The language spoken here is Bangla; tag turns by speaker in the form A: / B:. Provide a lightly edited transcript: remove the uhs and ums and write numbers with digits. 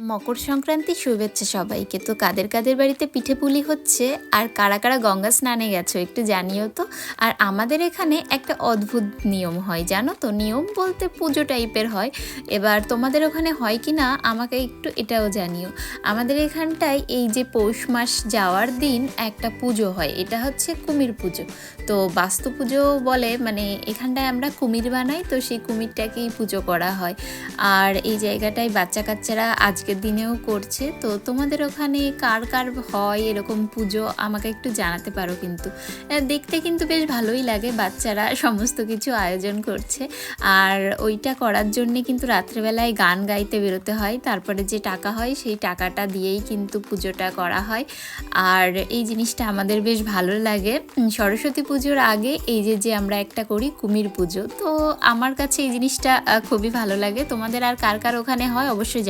A: মকর সংক্রান্তির শুভেচ্ছা সবাইকে। তো কাদের কাদের বাড়িতে পিঠে পুলি হচ্ছে আর কারা কারা গঙ্গা স্নানে গেছো একটু জানিও তো। আর আমাদের এখানে একটা অদ্ভুত নিয়ম হয় জানো তো, নিয়ম বলতে পুজো টাইপের হয়। এবার তোমাদের ওখানে হয় কি না আমাকে একটু এটাও জানিও। আমাদের এখানটায় এই যে পৌষ মাস যাওয়ার দিন একটা পুজো হয়, এটা হচ্ছে কুমির পুজো। তো বাস্তু পুজো বলে, মানে এখানটায় আমরা কুমির বানাই, তো সেই কুমিরটাকেই পুজো করা হয়। আর এই জায়গাটায় বাচ্চা কাচ্চারা আজকের দিনেও করছে। তো তোমাদের ওখানে কার কার হয় এরকম পুজো আমাকে একটু জানাতে পারো। কিন্তু দেখতে কিন্তু বেশ ভালোই লাগে, বাচ্চারা সমস্ত কিছু আয়োজন করছে। আর ওইটা করার জন্যে কিন্তু রাত্রেবেলায় গান গাইতে বেরোতে হয়, তারপরে যে টাকা হয় সেই টাকাটা দিয়েই কিন্তু পুজোটা করা হয়। আর এই জিনিসটা আমাদের বেশ ভালো লাগে। সরস্বতী পুজোর আগে এই যে আমরা একটা করি কুমির পুজো, তো আমার কাছে এই জিনিসটা খুবই ভালো লাগে। তোমাদের আর কার কার ওখানে হয় অবশ্যই